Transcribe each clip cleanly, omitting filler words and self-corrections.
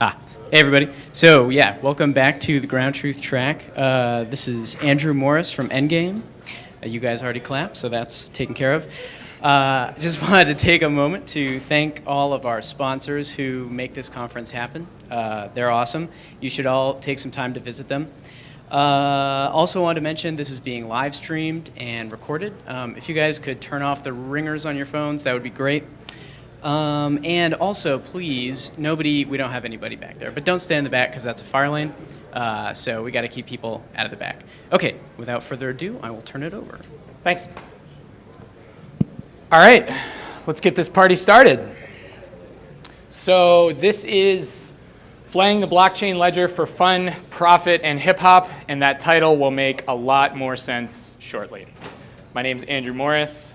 Hey everybody. So yeah, welcome back to the Ground Truth track. This is Andrew Morris from Endgame. You guys already clapped, so that's taken care of. Just wanted to take a moment to thank all of our sponsors who make this conference happen. They're awesome. You should all take some time to visit them. Also wanted to mention this is being live streamed and recorded. If you guys could turn off the ringers on your phones, that would be great. And also, please, we don't have anybody back there, but don't stay in the back because that's a fire lane. So we got to keep people out of the back. Okay, without further ado, I will turn it over. Thanks. All right, let's get this party started. So this is Flaying the Blockchain Ledger for Fun, Profit, and Hip Hop, and that title will make a lot more sense shortly. My name's Andrew Morris.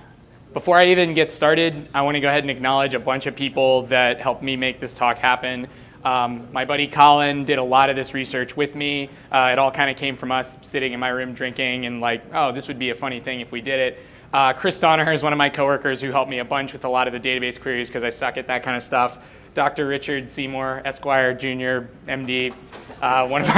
Before I even get started, I want to go ahead and acknowledge a bunch of people that helped me make this talk happen. My buddy Colin did a lot of this research with me. It all kind of came from us sitting in my room drinking and like, oh, this would be a funny thing if we did it. Chris Donaher is one of my coworkers who helped me a bunch with a lot of the database queries because I suck at that kind of stuff. Dr. Richard Seymour, Esquire, Jr., MD, one of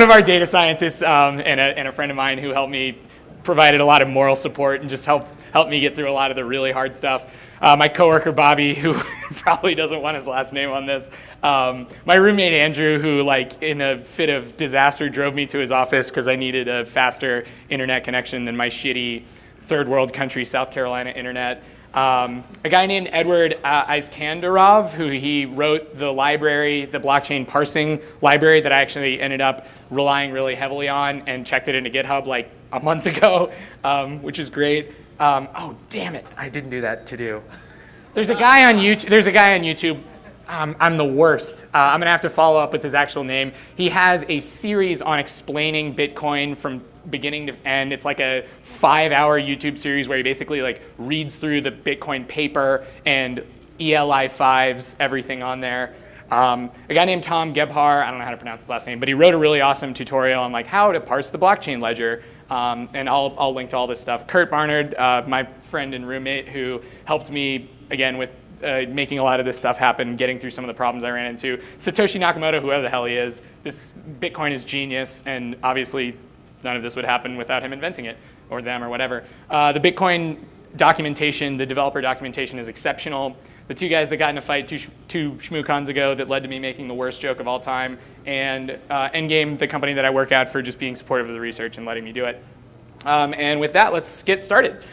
our data scientists and a friend of mine who helped me, provided a lot of moral support and just helped me get through a lot of the really hard stuff. My coworker Bobby, who probably doesn't want his last name on this. My roommate Andrew, who like in a fit of disaster drove me to his office because I needed a faster internet connection than my shitty third world country South Carolina internet. A guy named Edward Iskandarov, who he wrote the library, the blockchain parsing library that I actually ended up relying really heavily on and checked it into GitHub like a month ago, which is great. Oh, damn it, I didn't do that to do. There's a guy on YouTube. I'm the worst. I'm gonna have to follow up with his actual name. He has a series on explaining Bitcoin from beginning to end. It's like a 5-hour YouTube series where he basically like reads through the Bitcoin paper and ELI5s, everything on there. A guy named Tom Gebhar, I don't know how to pronounce his last name, but he wrote a really awesome tutorial on like how to parse the blockchain ledger. And I'll link to all this stuff. Kurt Barnard, my friend and roommate who helped me, again, with making a lot of this stuff happen, getting through some of the problems I ran into. Satoshi Nakamoto, whoever the hell he is, this Bitcoin is genius, and obviously none of this would happen without him inventing it, or them, or whatever. The Bitcoin documentation, the developer documentation is exceptional. The two guys that got in a fight two shmoocons ago that led to me making the worst joke of all time, and Endgame, the company that I work at, for just being supportive of the research and letting me do it. And with that, let's get started.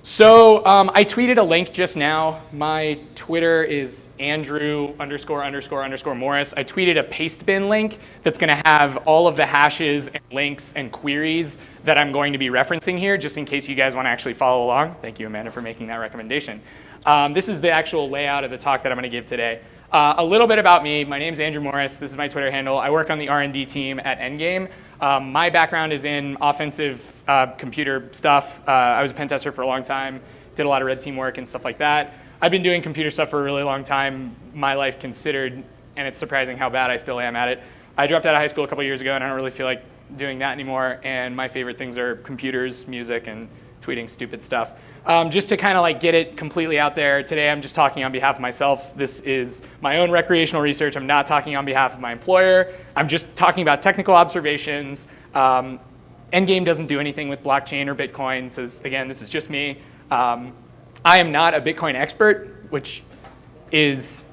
So I tweeted a link just now. My Twitter is Andrew ___ Morris. I tweeted a Pastebin link that's going to have all of the hashes and links and queries that I'm going to be referencing here, just in case you guys want to actually follow along. Thank you, Amanda, for making that recommendation. This is the actual layout of the talk that I'm going to give today. A little bit about me. My name's Andrew Morris. This is my Twitter handle. I work on the R&D team at Endgame. My background is in offensive computer stuff. I was a pen tester for a long time, did a lot of red team work and stuff like that. I've been doing computer stuff for a really long time, my life considered, and it's surprising how bad I still am at it. I dropped out of high school a couple years ago, and I don't really feel like doing that anymore, and my favorite things are computers, music, and tweeting stupid stuff. Just to kind of like get it completely out there, today I'm just talking on behalf of myself. This is my own recreational research. I'm not talking on behalf of my employer. I'm just talking about technical observations. Endgame doesn't do anything with blockchain or Bitcoin, so again, this is just me. I am not a Bitcoin expert, which is,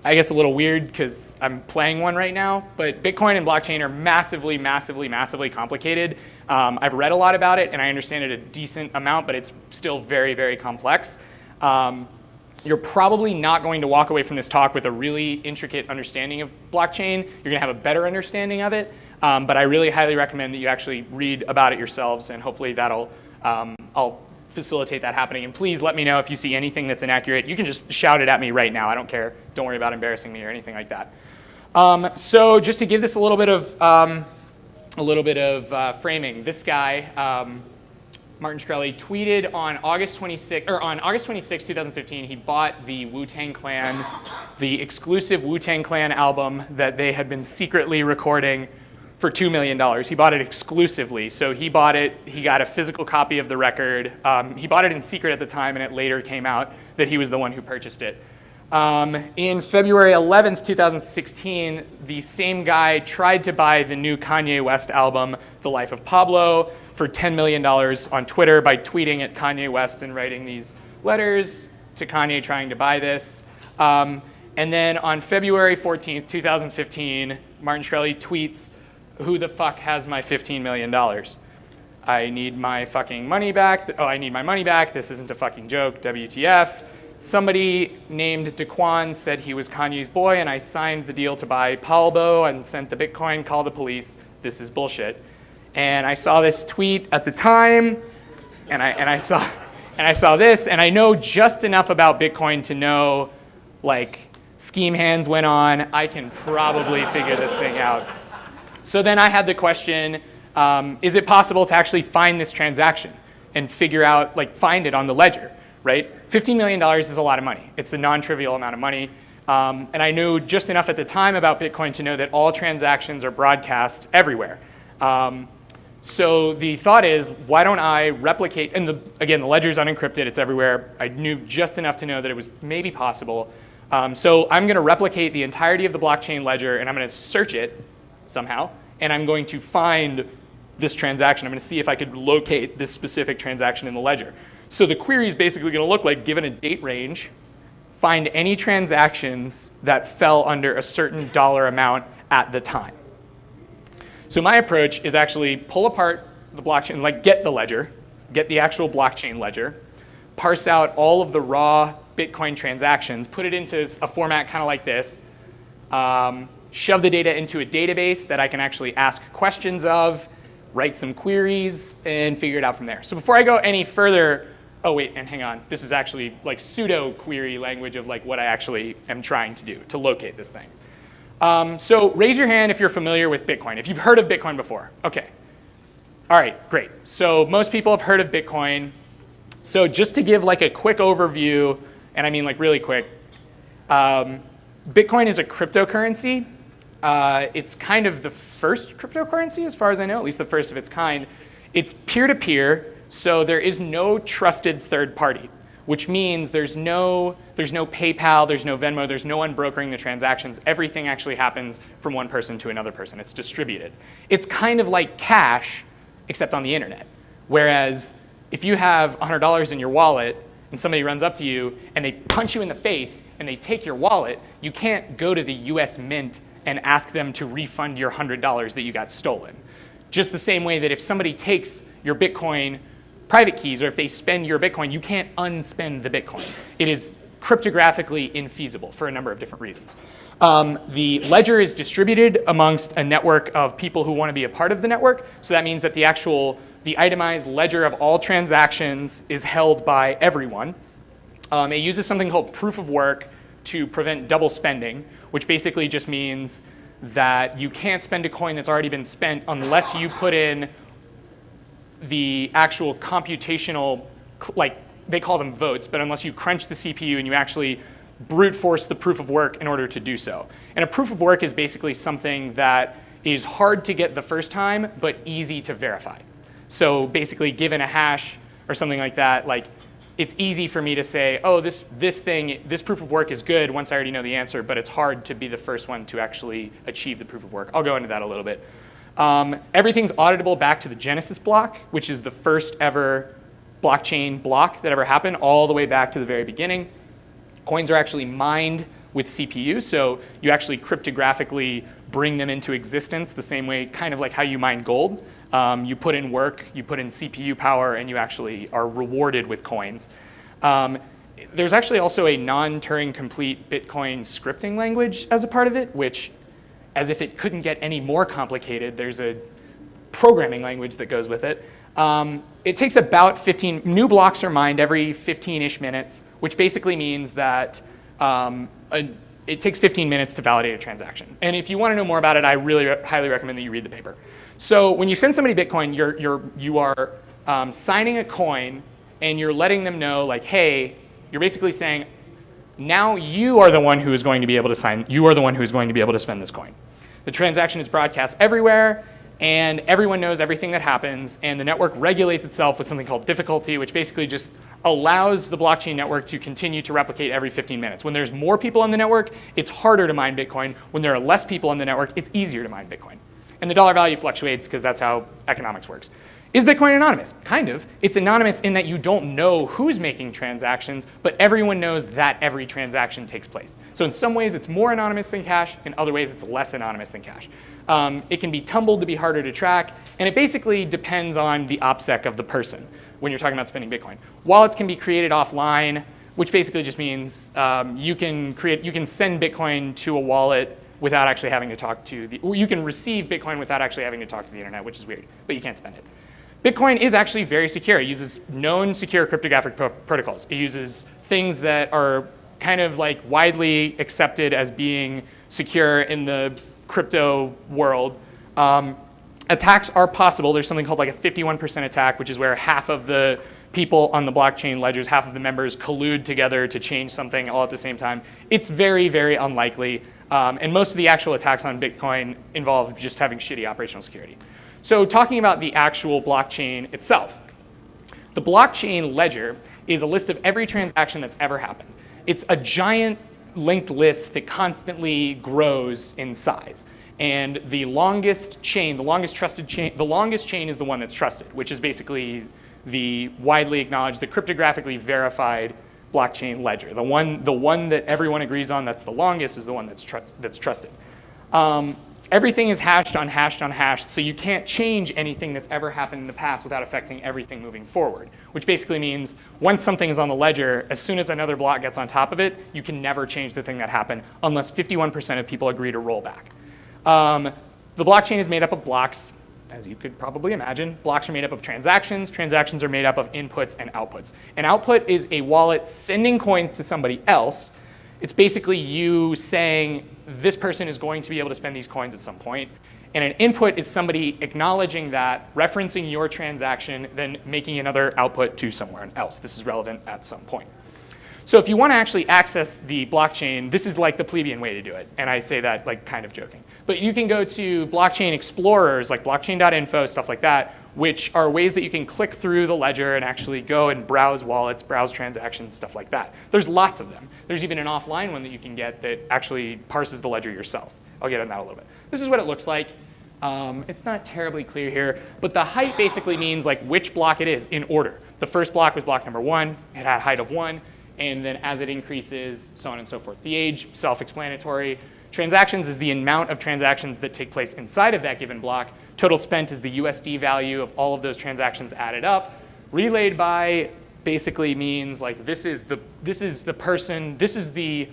I guess, a little weird because I'm playing one right now, but Bitcoin and blockchain are massively, massively, massively complicated. I've read a lot about it and I understand it a decent amount, but it's still very, very complex. You're probably not going to walk away from this talk with a really intricate understanding of blockchain. You're going to have a better understanding of it, but I really highly recommend that you actually read about it yourselves, and hopefully that'll, I'll facilitate that happening. And please let me know if you see anything that's inaccurate. You can just shout it at me right now. I don't care. Don't worry about embarrassing me or anything like that. So just to give this a little bit of framing, this guy, Martin Shkreli, tweeted on August 26, 2015, he bought the Wu-Tang Clan, the exclusive Wu-Tang Clan album that they had been secretly recording for $2 million. He bought it exclusively. So he bought it, he got a physical copy of the record. He bought it in secret at the time, and it later came out that he was the one who purchased it. In February 11th, 2016, the same guy tried to buy the new Kanye West album, The Life of Pablo, for $10 million on Twitter by tweeting at Kanye West and writing these letters to Kanye trying to buy this. And then on February 14th, 2015, Martin Shkreli tweets, "Who the fuck has my $15 million? I need my fucking money back. Oh, I need my money back. This isn't a fucking joke. WTF." Somebody named Daquan said he was Kanye's boy, and I signed the deal to buy Pablo and sent the Bitcoin, call the police. This is bullshit. And I saw this tweet at the time, and I saw this, and I know just enough about Bitcoin to know, like, scheme hands went on. I can probably figure this thing out. So then I had the question, is it possible to actually find this transaction and figure out, like, find it on the ledger, right? $15 million is a lot of money. It's a non-trivial amount of money. And I knew just enough at the time about Bitcoin to know that all transactions are broadcast everywhere. So the thought is, why don't I replicate, and again, the ledger's unencrypted, it's everywhere. I knew just enough to know that it was maybe possible. So I'm going to replicate the entirety of the blockchain ledger, and I'm going to search it somehow, and I'm going to find this transaction. I'm going to see if I could locate this specific transaction in the ledger. So the query is basically going to look like, given a date range, find any transactions that fell under a certain dollar amount at the time. So my approach is actually pull apart the blockchain, like get the ledger, get the actual blockchain ledger, parse out all of the raw Bitcoin transactions, put it into a format kind of like this, shove the data into a database that I can actually ask questions of, write some queries, and figure it out from there. So before I go any further, oh wait, and hang on, this is actually like pseudo query language of like what I actually am trying to do to locate this thing. So raise your hand if you're familiar with Bitcoin, if you've heard of Bitcoin before. Okay. All right, great. So most people have heard of Bitcoin. So just to give like a quick overview, and I mean like really quick, Bitcoin is a cryptocurrency. It's kind of the first cryptocurrency as far as I know, at least the first of its kind. It's peer-to-peer, so there is no trusted third party, which means there's no PayPal, there's no Venmo, there's no one brokering the transactions. Everything actually happens from one person to another person. It's distributed. It's kind of like cash, except on the internet. Whereas if you have $100 in your wallet and somebody runs up to you and they punch you in the face and they take your wallet, you can't go to the US Mint and ask them to refund your $100 that you got stolen. Just the same way that if somebody takes your Bitcoin private keys, or if they spend your Bitcoin, you can't unspend the Bitcoin. It is cryptographically infeasible for a number of different reasons. The ledger is distributed amongst a network of people who want to be a part of the network. So that means that the itemized ledger of all transactions is held by everyone. It uses something called proof of work to prevent double spending, which basically just means that you can't spend a coin that's already been spent unless you put in the actual computational, like they call them votes, but unless you crunch the CPU and you actually brute force the proof of work in order to do so. And a proof of work is basically something that is hard to get the first time, but easy to verify. So basically, given a hash or something like that, like it's easy for me to say, oh, this proof of work is good once I already know the answer, but it's hard to be the first one to actually achieve the proof of work. I'll go into that a little bit. Everything's auditable back to the Genesis block, which is the first ever blockchain block that ever happened, all the way back to the very beginning. Coins are actually mined with CPU, so you actually cryptographically bring them into existence the same way, kind of like how you mine gold. You put in work, you put in CPU power, and you actually are rewarded with coins. There's actually also a non-Turing complete Bitcoin scripting language as a part of it, which, as if it couldn't get any more complicated, there's a programming language that goes with it. It takes about 15, new blocks are mined every 15-ish minutes, which basically means that it takes 15 minutes to validate a transaction. And if you want to know more about it, I really highly recommend that you read the paper. So when you send somebody Bitcoin, you are signing a coin, and you're letting them know, like, hey, you're basically saying, now you are the one who is going to be able to sign, you are the one who is going to be able to spend this coin. The transaction is broadcast everywhere, and everyone knows everything that happens, and the network regulates itself with something called difficulty, which basically just allows the blockchain network to continue to replicate every 15 minutes. When there's more people on the network, it's harder to mine Bitcoin. When there are less people on the network, it's easier to mine Bitcoin. And the dollar value fluctuates because that's how economics works. Is Bitcoin anonymous? Kind of. It's anonymous in that you don't know who's making transactions, but everyone knows that every transaction takes place. So in some ways, it's more anonymous than cash. In other ways, it's less anonymous than cash. It can be tumbled to be harder to track, and it basically depends on the OPSEC of the person when you're talking about spending Bitcoin. Wallets can be created offline, which basically just means you can send Bitcoin to a wallet without actually having to talk to you can receive Bitcoin without actually having to talk to the internet, which is weird, but you can't spend it. Bitcoin is actually very secure. It uses known secure cryptographic protocols. It uses things that are kind of like widely accepted as being secure in the crypto world. Attacks are possible. There's something called like a 51% attack, which is where half of the people on the blockchain ledgers, half of the members collude together to change something all at the same time. It's very, very unlikely. And most of the actual attacks on Bitcoin involve just having shitty operational security. So talking about the actual blockchain itself, the blockchain ledger is a list of every transaction that's ever happened. It's a giant linked list that constantly grows in size. And the longest chain, the longest chain is the one that's trusted, which is basically the widely acknowledged, the cryptographically verified blockchain ledger. The one that everyone agrees on that's the longest is the one that's trusted. Everything is hashed, unhashed, so you can't change anything that's ever happened in the past without affecting everything moving forward, which basically means once something is on the ledger, as soon as another block gets on top of it, you can never change the thing that happened unless 51% of people agree to roll back. The blockchain is made up of blocks, as you could probably imagine. Blocks are made up of transactions. Transactions are made up of inputs and outputs. An output is a wallet sending coins to somebody else. It's basically you saying, this person is going to be able to spend these coins at some point. And an input is somebody acknowledging that, referencing your transaction, then making another output to someone else. This is relevant at some point. So if you want to actually access the blockchain, this is like the plebeian way to do it. And I say that like kind of joking. But you can go to blockchain explorers, like blockchain.info, stuff like that, which are ways that you can click through the ledger and actually go and browse wallets, browse transactions, stuff like that. There's lots of them. There's even an offline one that you can get that actually parses the ledger yourself. I'll get on that a little bit. This is what it looks like. It's not terribly clear here, but the height basically means like which block it is in order. The first block was block number 1. It had a height of 1. And then as it increases, so on and so forth. The age, self-explanatory. Transactions is the amount of transactions that take place inside of that given block. Total spent is the USD value of all of those transactions added up. Relayed by basically means like this is the person, this is the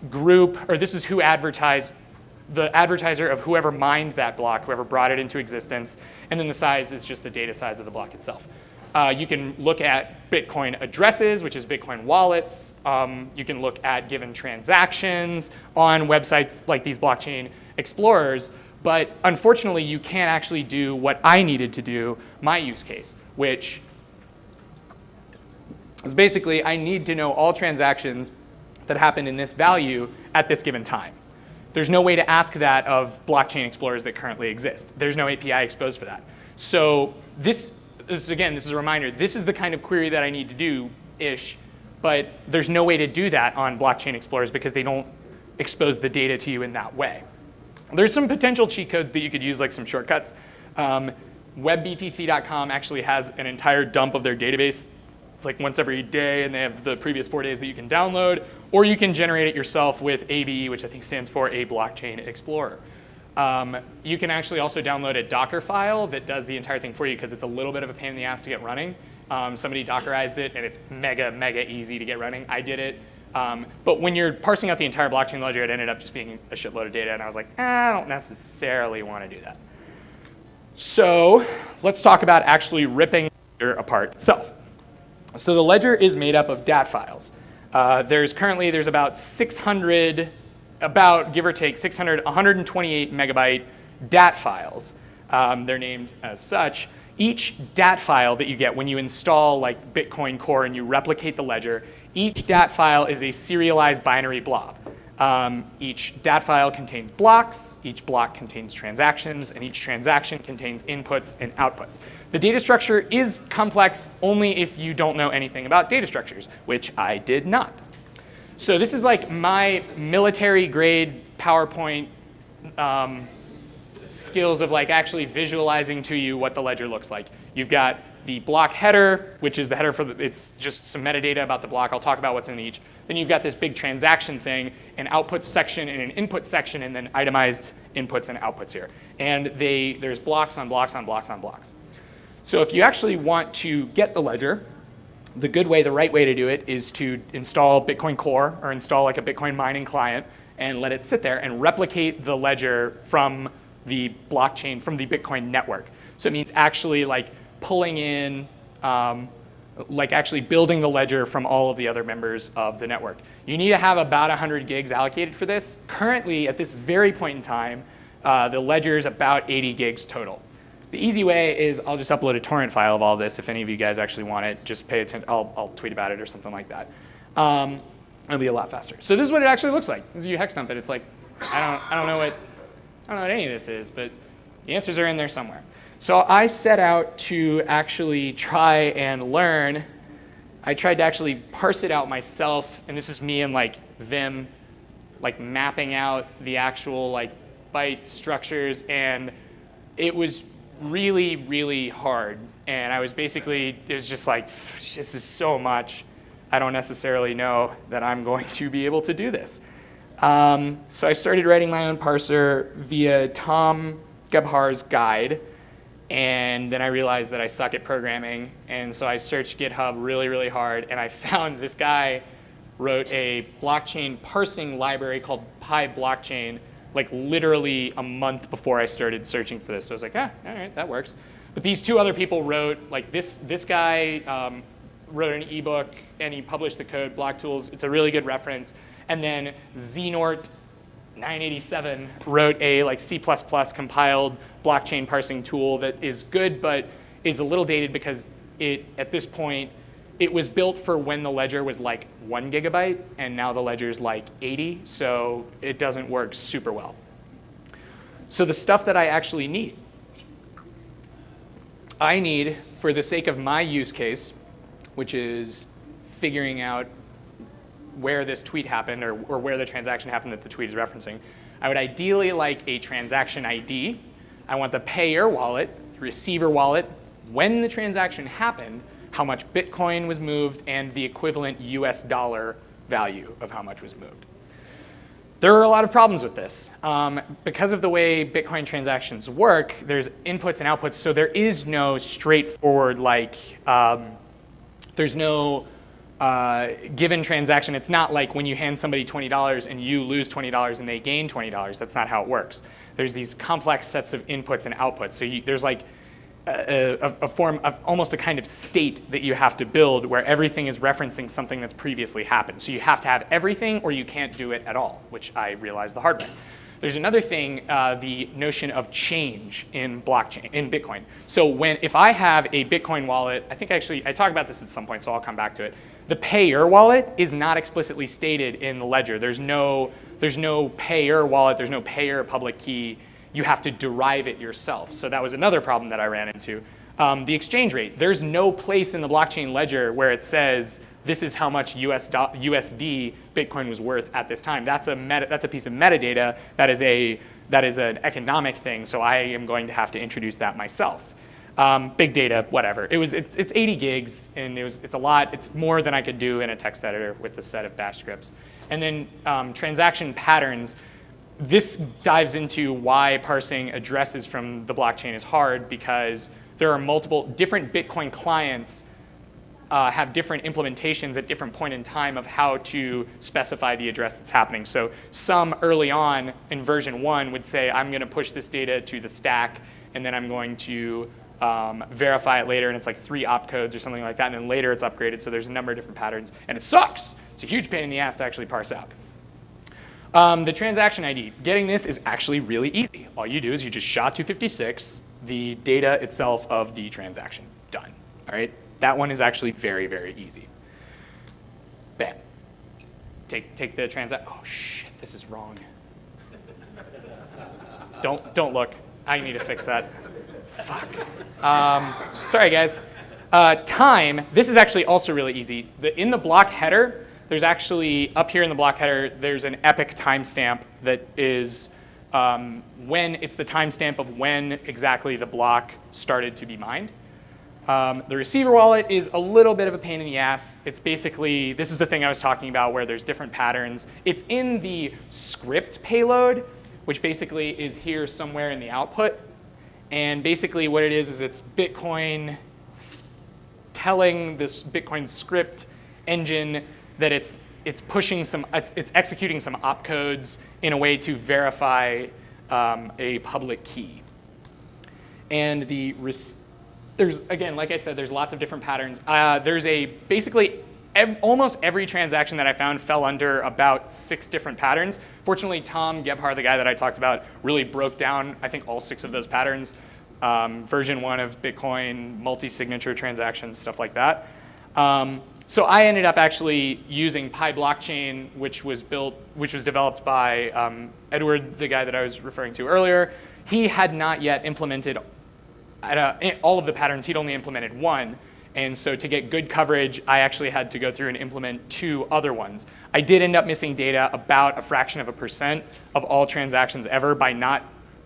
group, or this is who advertised, the advertiser of whoever mined that block, whoever brought it into existence. And then the size is just the data size of the block itself. You can look at Bitcoin addresses, which is Bitcoin wallets. You can look at given transactions on websites like these blockchain explorers. But unfortunately, you can't actually do what I needed to do, my use case, which is basically I need to know all transactions that happened in this value at this given time. There's no way to ask that of blockchain explorers that currently exist. There's no API exposed for that. So this is a reminder. This is the kind of query that I need to do-ish, but there's no way to do that on blockchain explorers because they don't expose the data to you in that way. There's some potential cheat codes that you could use, like some shortcuts. WebBTC.com actually has an entire dump of their database. It's like once every day, and they have the previous 4 days that you can download, or you can generate it yourself with ABE, which I think stands for a blockchain explorer. You can actually also download a Docker file that does the entire thing for you because it's a little bit of a pain in the ass to get running. Somebody Dockerized it, and it's mega, mega easy to get running. I did it. But when you're parsing out the entire blockchain ledger, it ended up just being a shitload of data, and I was like, I don't necessarily want to do that. So let's talk about actually ripping the ledger apart itself. So the ledger is made up of DAT files. There's about 600, give or take 128 megabyte DAT files. They're named as such. Each DAT file that you get when you install like Bitcoin Core and you replicate the ledger, each DAT file is a serialized binary blob. Each DAT file contains blocks, each block contains transactions, and each transaction contains inputs and outputs. The data structure is complex only if you don't know anything about data structures, which I did not. So this is like my military grade PowerPoint skills of like actually visualizing to you what the ledger looks like. You've got the block header, which is the header for it's just some metadata about the block. I'll talk about what's in each. Then you've got this big transaction thing, an output section and an input section, and then itemized inputs and outputs here. And there's blocks on blocks on blocks on blocks. So if you actually want to get the ledger, the good way, the right way to do it is to install Bitcoin Core or install like a Bitcoin mining client and let it sit there and replicate the ledger from the blockchain, from the Bitcoin network. So it means actually like pulling in, like actually building the ledger from all of the other members of the network. You need to have about 100 gigs allocated for this. Currently, at this very point in time, the ledger is about 80 gigs total. The easy way is I'll just upload a torrent file of all this. If any of you guys actually want it, just pay attention. I'll tweet about it or something like that. It'll be a lot faster. So this is what it actually looks like. This is you hex dump it. It's like I don't know what any of this is, but the answers are in there somewhere. So I set out to actually try and learn. I tried to actually parse it out myself, and this is me in like Vim, like mapping out the actual like byte structures, and it was really, really hard. And I was basically, it was just like, this is so much. I don't necessarily know that I'm going to be able to do this. So I started writing my own parser via Tom Gebhar's guide. And then I realized that I suck at programming. And so I searched GitHub really, really hard. And I found this guy wrote a blockchain parsing library called PyBlockchain, like literally a month before I started searching for this. So I was like, all right, that works. But these two other people wrote, like this guy wrote an ebook and he published the code, Block Tools. It's a really good reference. And then Xenort 987 wrote a like C++ compiled blockchain parsing tool that is good, but is a little dated because at this point, it was built for when the ledger was like 1 gigabyte, and now the ledger is like 80, so it doesn't work super well. So the stuff that I actually need, for the sake of my use case, which is figuring out where this tweet happened or where the transaction happened that the tweet is referencing, I would ideally like a transaction ID. I want the payer wallet, receiver wallet, when the transaction happened, how much Bitcoin was moved, and the equivalent US dollar value of how much was moved. There are a lot of problems with this. Because of the way Bitcoin transactions work, there's inputs and outputs, so there is no straightforward, like, there's no given transaction. It's not like when you hand somebody $20 and you lose $20 and they gain $20. That's not how it works. There's these complex sets of inputs and outputs. So there's like a form of almost a kind of state that you have to build where everything is referencing something that's previously happened. So you have to have everything or you can't do it at all, which I realized the hard way. There's another thing, the notion of change in blockchain, in Bitcoin. So if I have a Bitcoin wallet, I think actually, I talked about this at some point, so I'll come back to it. The payer wallet is not explicitly stated in the ledger. There's no payer wallet, there's no payer public key. You have to derive it yourself. So that was another problem that I ran into. The exchange rate, there's no place in the blockchain ledger where it says this is how much USD Bitcoin was worth at this time. That's a piece of metadata that is an economic thing. So I am going to have to introduce that myself. Big data, whatever. It's 80 gigs and it's a lot. It's more than I could do in a text editor with a set of bash scripts. And then transaction patterns. This dives into why parsing addresses from the blockchain is hard, because there are multiple different Bitcoin clients have different implementations at different point in time of how to specify the address that's happening. So some early on in version 1 would say, I'm going to push this data to the stack, and then I'm going to verify it later, and it's like 3 opcodes or something like that, and then later it's upgraded, so there's a number of different patterns, and it sucks. It's a huge pain in the ass to actually parse out. The transaction ID, getting this is actually really easy. All you do is you just SHA-256 the data itself of the transaction. Done. All right? That one is actually very, very easy. Bam. take the transaction. Oh shit, this is wrong. Don't look. I need to fix that. Fuck. Sorry, guys. Time. This is actually also really easy. In the block header, there's actually up here in the block header, there's an epoch timestamp that is when it's the timestamp of when exactly the block started to be mined. The receiver wallet is a little bit of a pain in the ass. It's basically, this is the thing I was talking about where there's different patterns. It's in the script payload, which basically is here somewhere in the output. And basically what it is it's Bitcoin telling this Bitcoin script engine that it's pushing it's executing some opcodes in a way to verify a public key. And there's, again, like I said, there's lots of different patterns. There's basically almost every transaction that I found fell under about 6 different patterns. Fortunately, Tom Gebhardt, the guy that I talked about, really broke down, I think, all 6 of those patterns. Version 1 of Bitcoin, multi-signature transactions, stuff like that. So I ended up actually using Pi blockchain, which was developed by Edward, the guy that I was referring to earlier. He had not yet implemented all of the patterns. He'd only implemented 1. And so to get good coverage, I actually had to go through and implement 2 other ones. I did end up missing data about a fraction of a percent of all transactions ever by not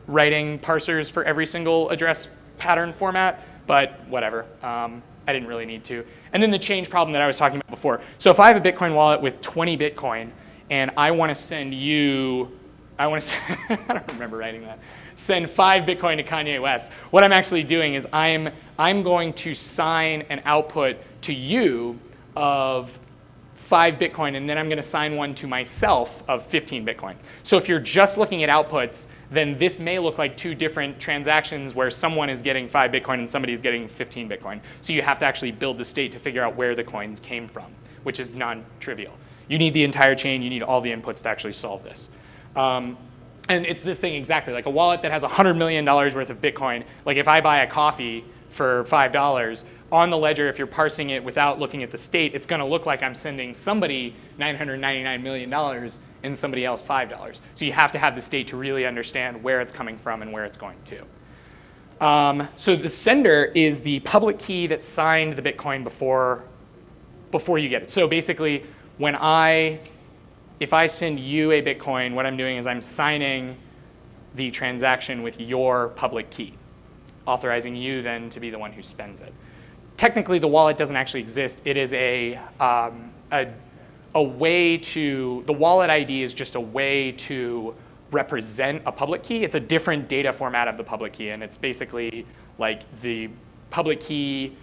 writing parsers for every single address pattern format, but whatever. I didn't really need to. And then the change problem that I was talking about before. So if I have a Bitcoin wallet with 20 Bitcoin and I want to send you, I don't remember writing that, send 5 Bitcoin to Kanye West, what I'm actually doing is I'm going to sign an output to you of 5 Bitcoin, and then I'm going to sign one to myself of 15 Bitcoin. So if you're just looking at outputs, then this may look like 2 different transactions where someone is getting 5 Bitcoin and somebody is getting 15 Bitcoin. So you have to actually build the state to figure out where the coins came from, which is non-trivial. You need the entire chain. You need all the inputs to actually solve this. And it's this thing exactly, like a wallet that has $100 million worth of Bitcoin. Like if I buy a coffee for $5, on the ledger, if you're parsing it without looking at the state, it's going to look like I'm sending somebody $999 million and somebody else $5. So you have to have the state to really understand where it's coming from and where it's going to. So the sender is the public key that signed the Bitcoin before you get it. So basically, if I send you a Bitcoin, what I'm doing is I'm signing the transaction with your public key, authorizing you then to be the one who spends it. Technically, the wallet doesn't actually exist. It is a way to, the wallet ID is just a way to represent a public key. It's a different data format of the public key, and it's basically like the public key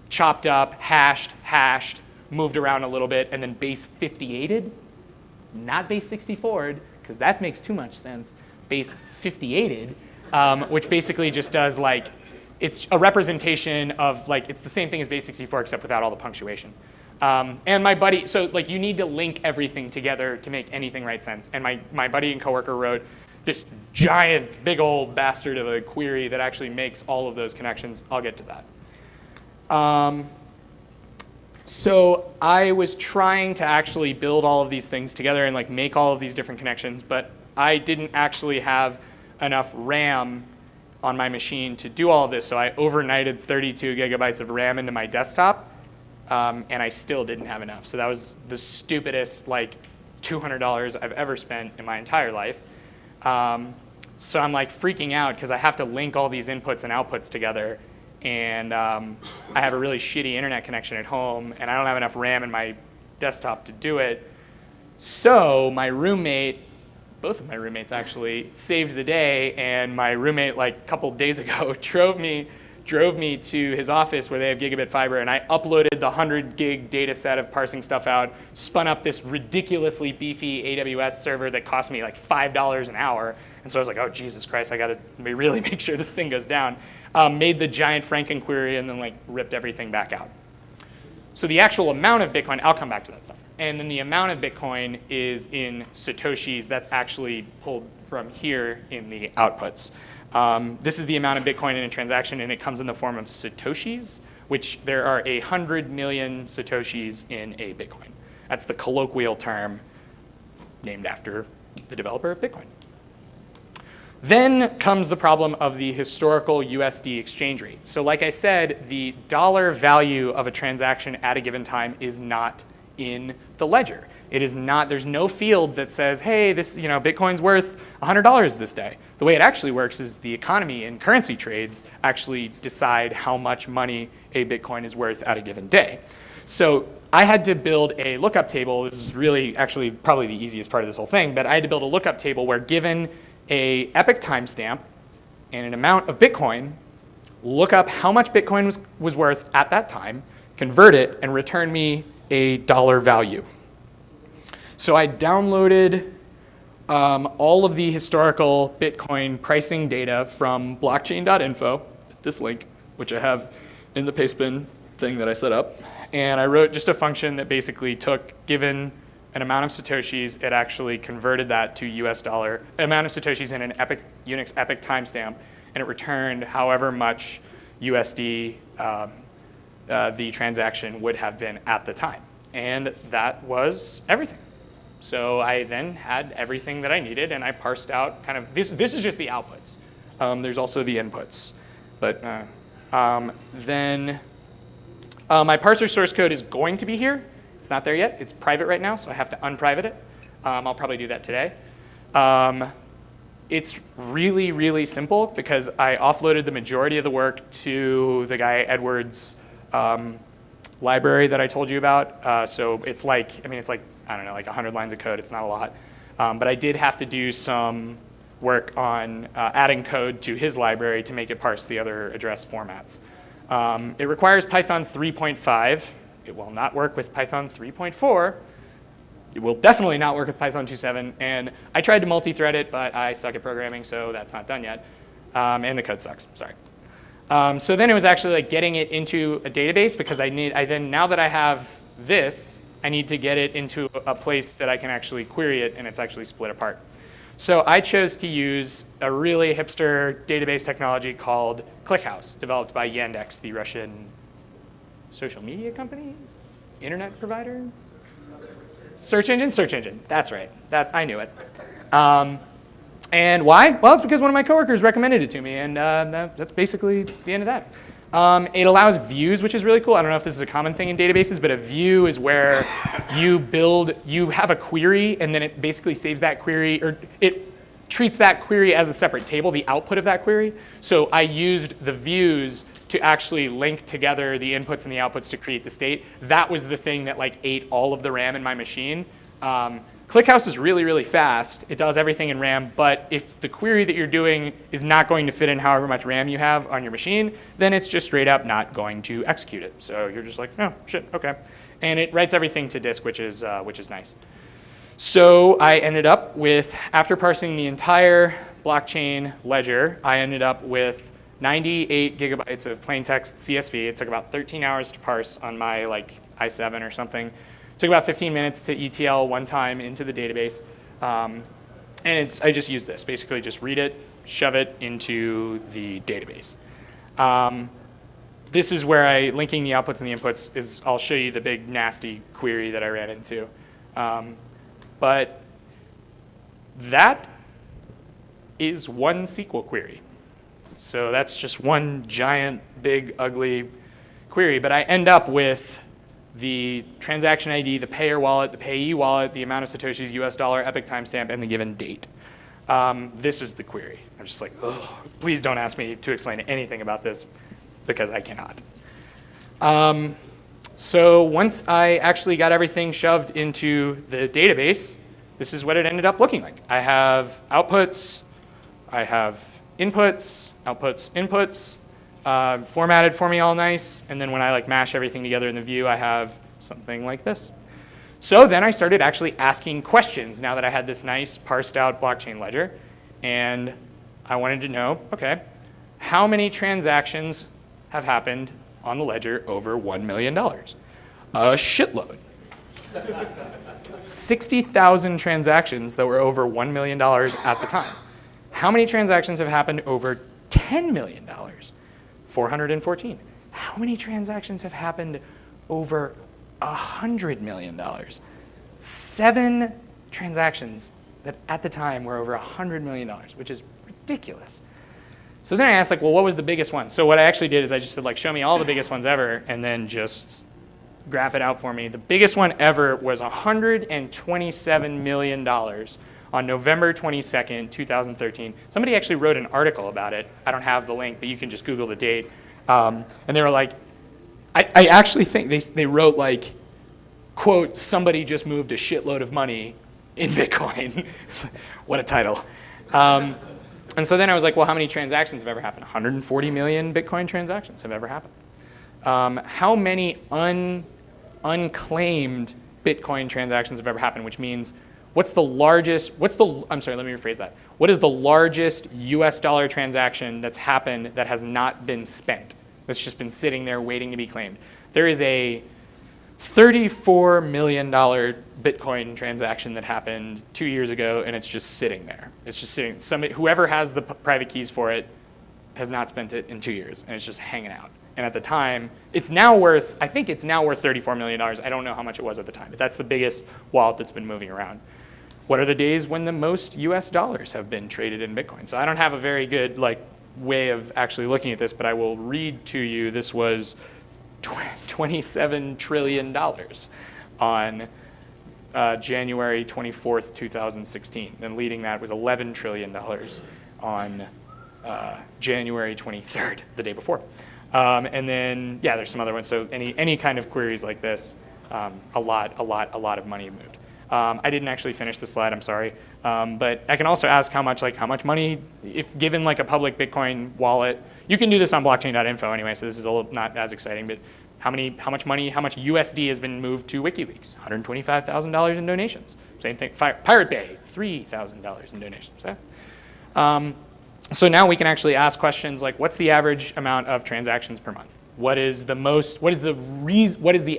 chopped up, hashed, moved around a little bit, and then base 58'd, not base 64'd, because that makes too much sense, base 58'd, which basically just does like, it's a representation of like, it's the same thing as base 64 except without all the punctuation. And my buddy, so like you need to link everything together to make anything write sense. And my buddy and coworker wrote this giant, big old bastard of a query that actually makes all of those connections. I'll get to that. So I was trying to actually build all of these things together and like make all of these different connections, but I didn't actually have enough RAM on my machine to do all of this, so I overnighted 32 gigabytes of RAM into my desktop, and I still didn't have enough. So that was the stupidest like $200 I've ever spent in my entire life. So I'm like freaking out because I have to link all these inputs and outputs together, and I have a really shitty internet connection at home, and I don't have enough RAM in my desktop to do it. So my roommate, both of my roommates actually, saved the day, and my roommate like a couple days ago drove me to his office where they have gigabit fiber, and I uploaded the 100 gig data set of parsing stuff out, spun up this ridiculously beefy AWS server that cost me like $5 an hour, and so I was like, oh Jesus Christ, I gotta really make sure this thing goes down. Made the giant Franken query and then like ripped everything back out. So the actual amount of Bitcoin, I'll come back to that stuff. And then the amount of Bitcoin is in Satoshis. That's actually pulled from here in the outputs. This is the amount of Bitcoin in a transaction, and it comes in the form of Satoshis, which there are 100 million Satoshis in a Bitcoin. That's the colloquial term named after the developer of Bitcoin. Then comes the problem of the historical USD exchange rate. So like I said, the dollar value of a transaction at a given time is not in the ledger. It is not, there's no field that says, hey, this, Bitcoin's worth $100 this day. The way it actually works is the economy and currency trades actually decide how much money a Bitcoin is worth at a given day. So I had to build a lookup table. This is really actually probably the easiest part of this whole thing, but I had to build a lookup table where given a epoch timestamp and an amount of Bitcoin, look up how much Bitcoin was worth at that time, convert it, and return me a dollar value. So I downloaded all of the historical Bitcoin pricing data from blockchain.info, this link, which I have in the pastebin thing that I set up. And I wrote just a function that basically took, given an amount of Satoshis, it actually converted that to US dollar, amount of Satoshis in an Unix epoch timestamp, and it returned however much USD the transaction would have been at the time. And that was everything. So I then had everything that I needed, and I parsed out kind of, this is just the outputs. There's also the inputs. But then my parser source code is going to be here. It's not there yet. It's private right now, so I have to unprivate it. I'll probably do that today. It's really, really simple because I offloaded the majority of the work to the guy Edward's library that I told you about. So it's like, I don't know, like 100 lines of code. It's not a lot. But I did have to do some work on adding code to his library to make it parse the other address formats. It requires Python 3.5. It will not work with Python 3.4. It will definitely not work with Python 2.7. And I tried to multi-thread it, but I suck at programming, so that's not done yet. And the code sucks, sorry. So then it was actually like getting it into a database because now that I have this, I need to get it into a place that I can actually query it and it's actually split apart. So I chose to use a really hipster database technology called ClickHouse, developed by Yandex, the Russian social media company, internet provider, search engine. That's right. I knew it. And why? Well, it's because one of my coworkers recommended it to me, and that's basically the end of that. It allows views, which is really cool. I don't know if this is a common thing in databases, but a view is where you have a query, and then it basically saves that query, or it treats that query as a separate table, the output of that query. So I used the views to actually link together the inputs and the outputs to create the state. That was the thing that ate all of the RAM in my machine. ClickHouse is really, really fast. It does everything in RAM, but if the query that you're doing is not going to fit in however much RAM you have on your machine, then it's just straight up not going to execute it. So you're just like, oh, shit, okay. And it writes everything to disk, which is nice. So I ended up with, after parsing the entire blockchain ledger, I ended up with 98 gigabytes of plain text CSV. It took about 13 hours to parse on my i7 or something. It took about 15 minutes to ETL one time into the database. And I just use this, basically just read it, shove it into the database. This is where linking the outputs and the inputs I'll show you the big nasty query that I ran into. But that is one SQL query. So that's just one giant, big, ugly query. But I end up with the transaction ID, the payer wallet, the payee wallet, the amount of Satoshis, US dollar, epoch timestamp, and the given date. This is the query. I'm just like, oh, please don't ask me to explain anything about this because I cannot. So once I actually got everything shoved into the database, this is what it ended up looking like. I have outputs, I have inputs, outputs, inputs, formatted for me all nice, and then when I mash everything together in the view, I have something like this. So then I started actually asking questions now that I had this nice parsed out blockchain ledger, and I wanted to know, okay, how many transactions have happened on the ledger over $1 million? A shitload. 60,000 transactions that were over $1 million at the time. How many transactions have happened over $10 million? 414. How many transactions have happened over $100 million? 7 transactions that at the time were over $100 million, which is ridiculous. So then I asked, like, well, what was the biggest one? So what I actually did is I just said, like, show me all the biggest ones ever, and then just graph it out for me. The biggest one ever was $127 million on November 22nd, 2013. Somebody actually wrote an article about it. I don't have the link, but you can just Google the date. And they were like, I actually think they wrote, like, quote, somebody just moved a shitload of money in Bitcoin. What a title. And so then I was like, well, how many transactions have ever happened? 140 million Bitcoin transactions have ever happened. How many unclaimed Bitcoin transactions have ever happened, which means let me rephrase that. What is the largest US dollar transaction that's happened that has not been spent, that's just been sitting there waiting to be claimed? There is a $34 million Bitcoin transaction that happened 2 years ago, and it's just sitting there. It's just sitting. Whoever has the private keys for it has not spent it in 2 years, and it's just hanging out. And at the time, I think it's now worth $34 million. I don't know how much it was at the time, but that's the biggest wallet that's been moving around. What are the days when the most US dollars have been traded in Bitcoin? So I don't have a very good way of actually looking at this, but I will read to you. This was $27 trillion on January 24th, 2016. Then leading that was $11 trillion on January 23rd, the day before. And then, yeah, there's some other ones. So any kind of queries like this, a lot of money moved. I didn't actually finish the slide, I'm sorry. But I can also ask how much money, if given like a public Bitcoin wallet, you can do this on blockchain.info anyway, so this is not as exciting, but how much money, how much USD has been moved to WikiLeaks? $125,000 in donations. Same thing, Pirate Bay, $3,000 in donations. So now we can actually ask questions like, what's the average amount of transactions per month? What is the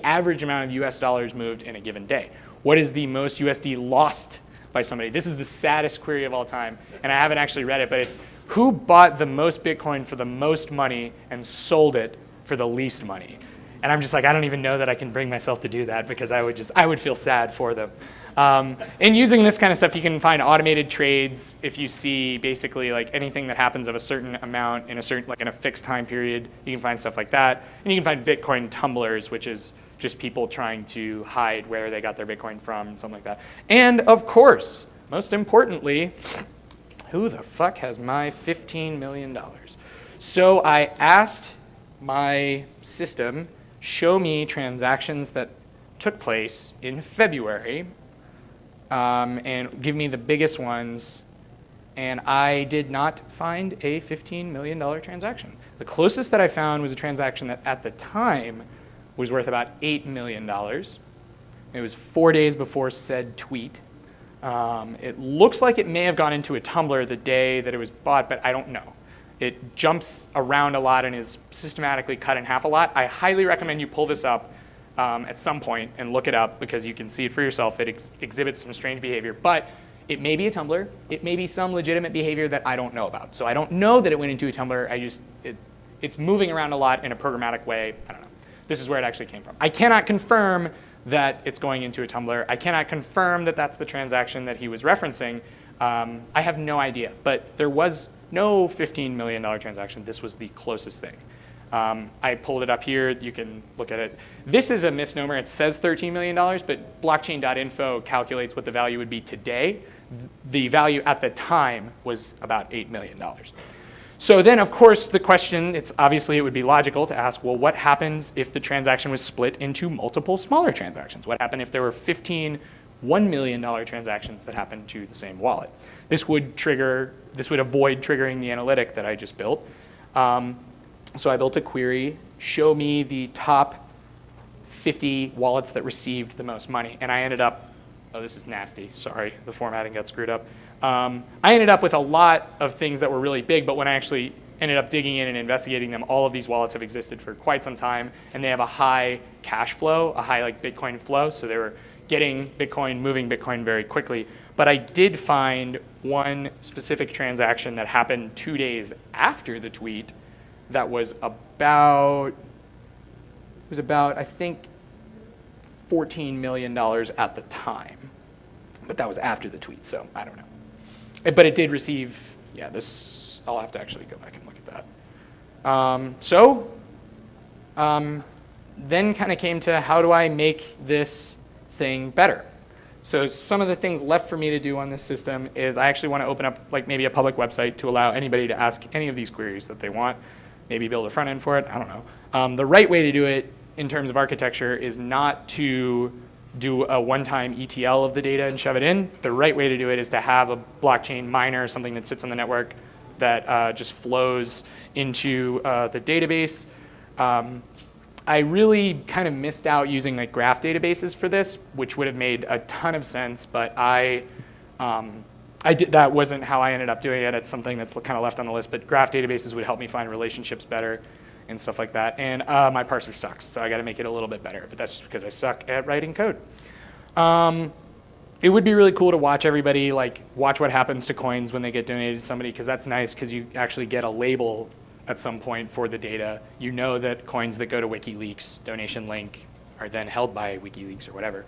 average amount of US dollars moved in a given day? What is the most USD lost by somebody? This is the saddest query of all time, and I haven't actually read it, but it's who bought the most Bitcoin for the most money and sold it for the least money? And I'm just like, I don't even know that I can bring myself to do that because I would feel sad for them. And using this kind of stuff, you can find automated trades if you see basically like anything that happens of a certain amount in in a fixed time period. You can find stuff like that. And you can find Bitcoin tumblers, which is just people trying to hide where they got their Bitcoin from, something like that. And of course, most importantly, who the fuck has my $15 million? So I asked my system, show me transactions that took place in February and give me the biggest ones. And I did not find a $15 million transaction. The closest that I found was a transaction that at the time was worth about $8 million. It was 4 days before said tweet. It looks like it may have gone into a tumbler the day that it was bought, but I don't know. It jumps around a lot and is systematically cut in half a lot. I highly recommend you pull this up at some point and look it up because you can see it for yourself. It exhibits some strange behavior, but it may be a tumbler. It may be some legitimate behavior that I don't know about. So I don't know that it went into a tumbler. It's moving around a lot in a programmatic way. I don't know. This is where it actually came from. I cannot confirm that it's going into a tumbler. I cannot confirm that that's the transaction that he was referencing. I have no idea, but there was no $15 million transaction. This was the closest thing. I pulled it up here. You can look at it. This is a misnomer. It says $13 million, but blockchain.info calculates what the value would be today. The value at the time was about $8 million. So then, of course, the question, it would be logical to ask, well, what happens if the transaction was split into multiple smaller transactions? What happened if there were 15 $1 million transactions that happened to the same wallet? This would avoid triggering the analytic that I just built. So I built a query, show me the top 50 wallets that received the most money. And I ended up, oh, this is nasty, sorry, the formatting got screwed up. I ended up with a lot of things that were really big, but when I actually ended up digging in and investigating them, all of these wallets have existed for quite some time, and they have a high cash flow, a high Bitcoin flow, so they were getting Bitcoin, moving Bitcoin very quickly. But I did find one specific transaction that happened 2 days after the tweet that was about I think $14 million at the time. But that was after the tweet, so I don't know. But it did receive, yeah, this, I'll have to actually go back and look at that. Then kind of came to how do I make this thing better? So some of the things left for me to do on this system is I actually want to open up like maybe a public website to allow anybody to ask any of these queries that they want, maybe build a front end for it, I don't know. The right way to do it in terms of architecture is not to do a one-time ETL of the data and shove it in. The right way to do it is to have a blockchain miner, something that sits on the network that just flows into the database. I really kind of missed out using like graph databases for this, which would have made a ton of sense, but that wasn't how I ended up doing it. It's something that's kind of left on the list, but graph databases would help me find relationships better and stuff like that. And my parser sucks, so I got to make it a little bit better, but that's just because I suck at writing code. It would be really cool to watch everybody, like watch what happens to coins when they get donated to somebody, because that's nice because you actually get a label at some point for the data. You know that coins that go to WikiLeaks, donation link, are then held by WikiLeaks or whatever.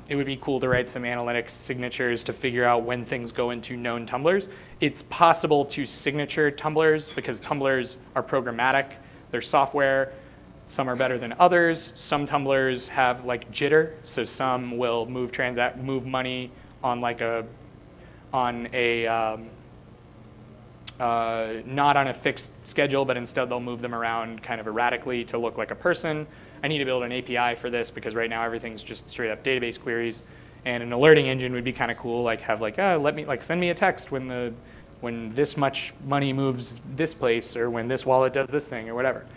It would be cool to write some analytics signatures to figure out when things go into known tumblers. It's possible to signature tumblers because tumblers are programmatic. They're software. Some are better than others. Some tumblers have like jitter, so some will move money on like not on a fixed schedule, but instead they'll move them around kind of erratically to look like a person. I need to build an API for this because right now everything's just straight up database queries. And an alerting engine would be kind of cool, like have like, send me a text when this much money moves this place or when this wallet does this thing or whatever.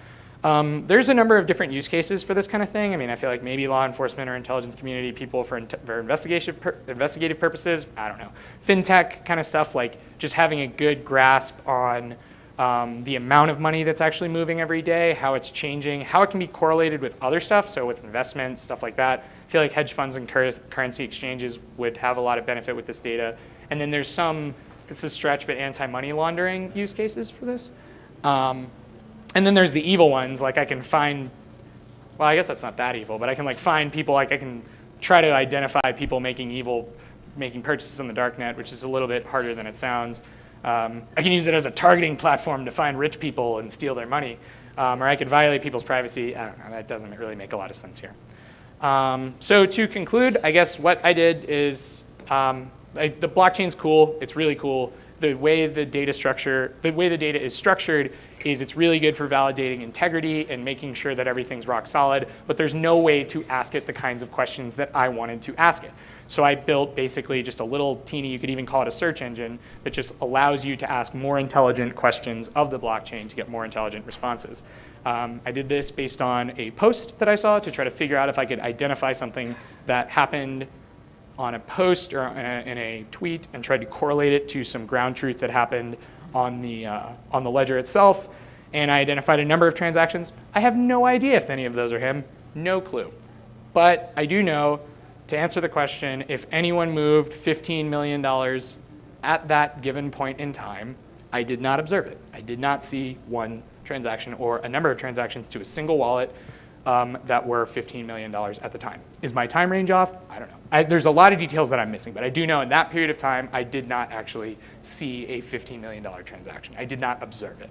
There's a number of different use cases for this kind of thing. I mean, I feel like maybe law enforcement or intelligence community people for investigative purposes, I don't know. FinTech kind of stuff, like just having a good grasp on the amount of money that's actually moving every day, how it's changing, how it can be correlated with other stuff, so with investments, stuff like that. I feel like hedge funds and currency exchanges would have a lot of benefit with this data. And then there's some, this is a stretch, but anti-money laundering use cases for this. And then there's the evil ones, like I can find, well, I guess that's not that evil, but I can like find people, like I can try to identify people making purchases on the darknet, which is a little bit harder than it sounds. I can use it as a targeting platform to find rich people and steal their money. Or I could violate people's privacy. I don't know, that doesn't really make a lot of sense here. So to conclude, I guess what I did is, the blockchain's cool, it's really cool. The way the data is structured is it's really good for validating integrity and making sure that everything's rock solid, but there's no way to ask it the kinds of questions that I wanted to ask it. So I built basically just a little teeny, you could even call it a search engine, that just allows you to ask more intelligent questions of the blockchain to get more intelligent responses. I did this based on a post that I saw to try to figure out if I could identify something that happened on a post or in a tweet and tried to correlate it to some ground truth that happened on the ledger itself. And I identified a number of transactions. I have no idea if any of those are him, no clue. But I do know, to answer the question, if anyone moved $15 million at that given point in time, I did not observe it. I did not see one transaction or a number of transactions to a single wallet that were $15 million at the time. Is my time range off? I don't know. There's a lot of details that I'm missing, but I do know in that period of time, I did not actually see a $15 million transaction. I did not observe it.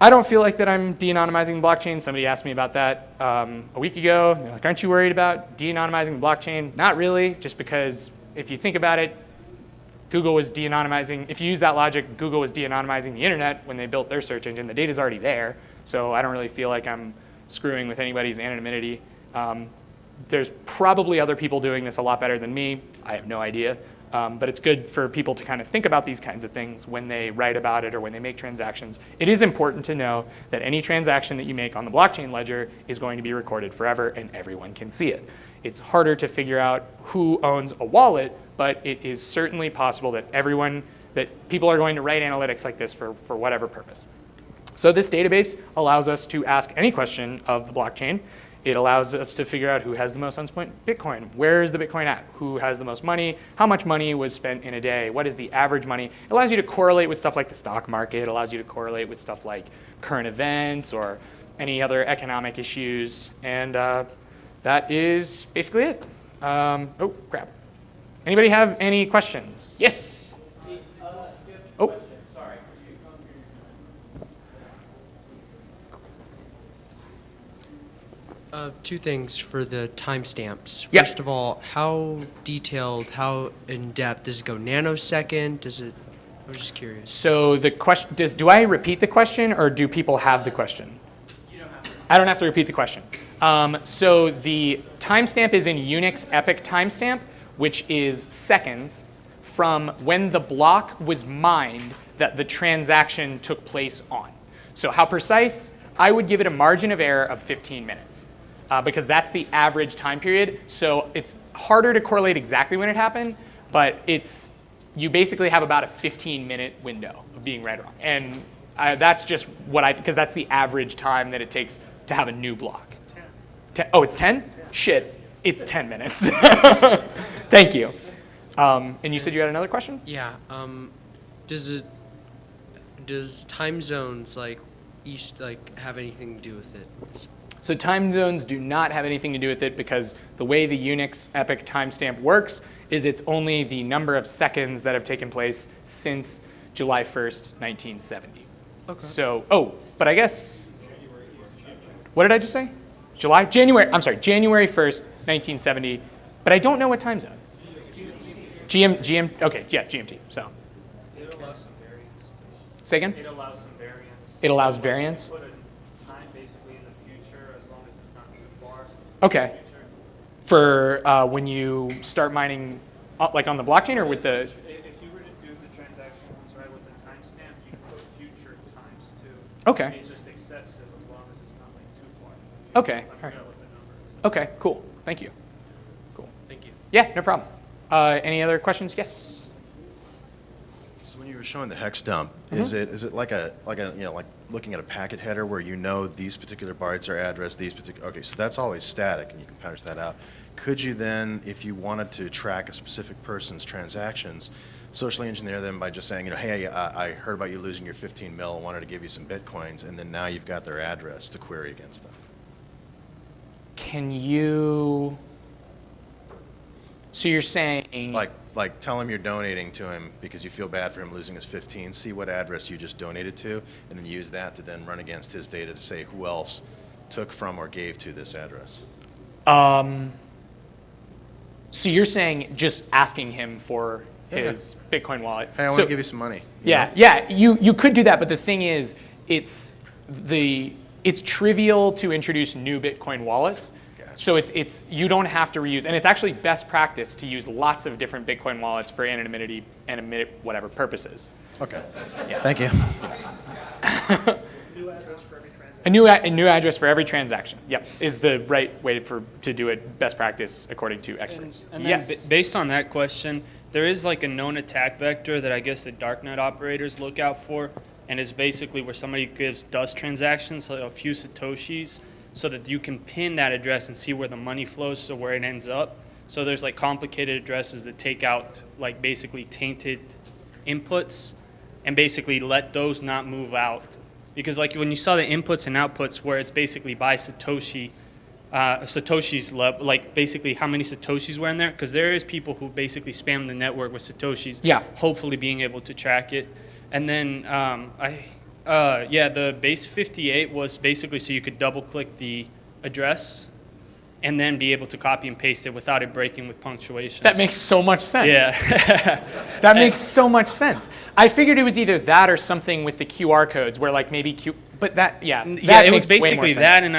I don't feel like that I'm de-anonymizing the blockchain. Somebody asked me about that a week ago. They're like, aren't you worried about de-anonymizing the blockchain? Not really, just because if you think about it, Google was de-anonymizing. If you use that logic, Google was de-anonymizing the internet when they built their search engine. The data's already there, so I don't really feel like I'm screwing with anybody's anonymity. There's probably other people doing this a lot better than me. I have no idea. But it's good for people to kind of think about these kinds of things when they write about it or when they make transactions. It is important to know that any transaction that you make on the blockchain ledger is going to be recorded forever and everyone can see it. It's harder to figure out who owns a wallet, but it is certainly possible that people are going to write analytics like this for whatever purpose. So this database allows us to ask any question of the blockchain. It allows us to figure out who has the most unspent Bitcoin. Where is the Bitcoin at? Who has the most money? How much money was spent in a day? What is the average money? It allows you to correlate with stuff like the stock market. It allows you to correlate with stuff like current events or any other economic issues. And that is basically it. Oh, crap. Anybody have any questions? Yes? Oh. Two things for the timestamps. Yeah. First of all, how detailed, how in depth does it go? Nanosecond? Does it? I was just curious. So the question, do I repeat the question or do people have the question? You don't have to. I don't have to repeat the question. So the timestamp is in Unix epoch timestamp, which is seconds from when the block was mined that the transaction took place on. So how precise? I would give it a margin of error of 15 minutes because that's the average time period. So it's harder to correlate exactly when it happened, but you basically have about a 15-minute window of being right or wrong. And that's just what because that's the average time that it takes to have a new block. 10. Oh, it's 10? 10. Shit, it's 10 minutes. Thank you. And you said you had another question? Yeah. Does time zones like East have anything to do with it? So time zones do not have anything to do with it because the way the Unix epoch timestamp works is it's only the number of seconds that have taken place since July 1st, 1970. Okay. So, but I guess, what did I just say? January 1st, 1970, but I don't know what time zone. Okay, yeah, GMT, so. It allows some variance. Say again? It allows some variance. It allows variance? Put a time basically in the future as long as it's not too far. Okay. For when you start mining, like on the blockchain or with the? If you were to do the transactions right with the timestamp, you can put future times too. Okay. It just accepts it as long as it's not like too far. Okay. I All right. forgot what the number is. Okay, cool. Thank you. Cool. Thank you. Yeah, no problem. Any other questions? Yes. So when you were showing the hex dump, is it like like looking at a packet header where you know these particular bytes are addressed, these particular, okay, so that's always static and you can parse that out. Could you then, if you wanted to track a specific person's transactions, socially engineer them by just saying, hey, I heard about you losing your 15 mil and wanted to give you some bitcoins, and then now you've got their address to query against them? Can you? So you're saying Like tell him you're donating to him because you feel bad for him losing his 15, see what address you just donated to, and then use that to then run against his data to say who else took from or gave to this address. So you're saying just asking him for his Bitcoin wallet. Hey, I want to give you some money. Yeah, you could do that, but the thing is, it's trivial to introduce new Bitcoin wallets. Gotcha. So it's you don't have to reuse, and it's actually best practice to use lots of different Bitcoin wallets for anonymity and whatever purposes. Okay. Yeah. Thank you. New address for every transaction. A new address for every transaction. Yep, is the right way to do it. Best practice according to experts. And then yes. based on that question, there is like a known attack vector that I guess the darknet operators look out for, and is basically where somebody gives dust transactions, like a few satoshis, so that you can pin that address and see where the money flows, so where it ends up. So there's like complicated addresses that take out like basically tainted inputs and basically let those not move out. Because like when you saw the inputs and outputs where it's basically by Satoshi, Satoshi's level, like basically how many Satoshis were in there, because there is people who basically spam the network with Satoshis, Yeah. hopefully being able to track it. And then the base 58 was basically so you could double click the address and then be able to copy and paste it without it breaking with punctuation. That makes so much sense. Yeah. That makes so much sense. I figured it was either that or something with the QR codes where like maybe but that, yeah. Yeah, that it makes was way more basically sense. that, and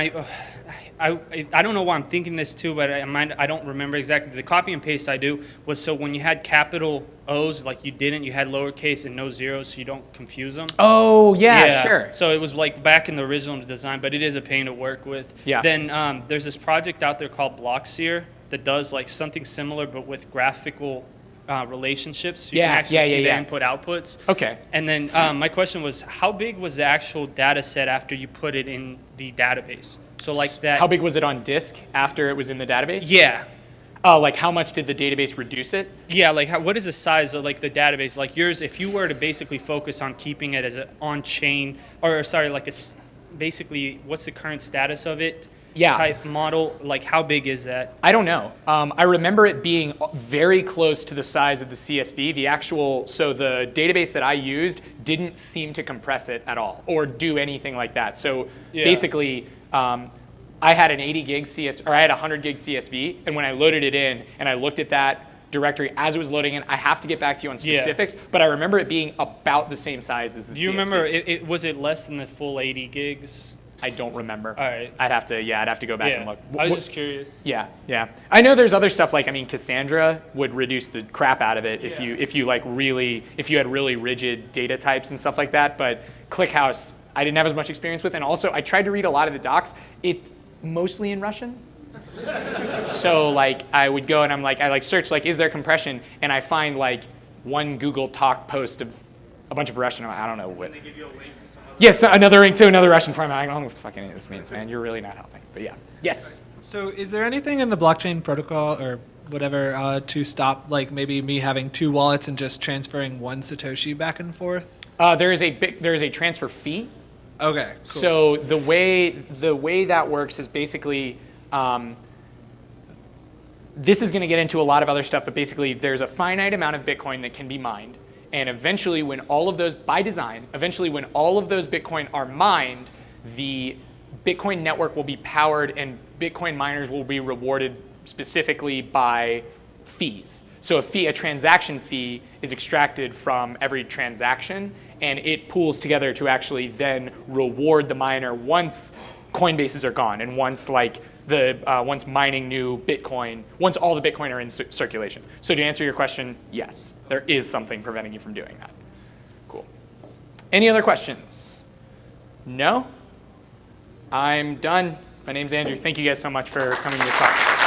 I don't know why I'm thinking this too, but I don't remember exactly. The copy and paste I do was so when you had capital O's, like you had lowercase and no zeros, so you don't confuse them. Oh, yeah, sure. So it was like back in the original design, but it is a pain to work with. Yeah. Then there's this project out there called Blockseer that does like something similar, but with graphical relationships. You can actually see the input outputs. Okay. And then my question was, how big was the actual data set after you put it in the database? So like that. How big was it on disk after it was in the database? Yeah. Like how much did the database reduce it? Yeah, like what is the size of like the database? Like yours, if you were to basically focus on keeping it as an on-chain, or sorry, like basically what's the current status of it? Yeah. type model? Like, how big is that? I don't know. I remember it being very close to the size of the CSV. So the database that I used didn't seem to compress it at all or do anything like that. So Yeah. basically, I had an 80 gig or I had a 100 gig CSV, and when I loaded it in and I looked at that directory as it was loading in, I have to get back to you on specifics, but I remember it being about the same size as the CSV. Do you remember, was it less than the full 80 gigs? I don't remember. All right. I'd have to go back and Yeah, look. I was just curious. Yeah, yeah. I know there's other stuff like, I mean, Cassandra would reduce the crap out of it if you had really rigid data types and stuff like that. But ClickHouse, I didn't have as much experience with, and also I tried to read a lot of the docs. It's mostly in Russian. So like I would go and I search like, is there compression, and I find like one Google Talk post of a bunch of Russian. I don't know what. They give you a link to some other. Yes, another link to another Russian form. I don't know what the fuck any of this means, man. You're really not helping. But yeah. Yes. So is there anything in the blockchain protocol or whatever to stop like maybe me having two wallets and just transferring one Satoshi back and forth? There is a transfer fee. Okay, cool. So the way that works is basically, this is going to get into a lot of other stuff, but basically there's a finite amount of Bitcoin that can be mined, and eventually when all of those, by design, when all of those Bitcoin are mined, the Bitcoin network will be powered and Bitcoin miners will be rewarded specifically by fees. So a transaction fee is extracted from every transaction, and it pools together to actually then reward the miner once Coinbases are gone and once once mining new Bitcoin, once all the Bitcoin are in circulation. So to answer your question, yes, there is something preventing you from doing that. Cool. Any other questions? No? I'm done. My name's Andrew. Thank you guys so much for coming to this talk.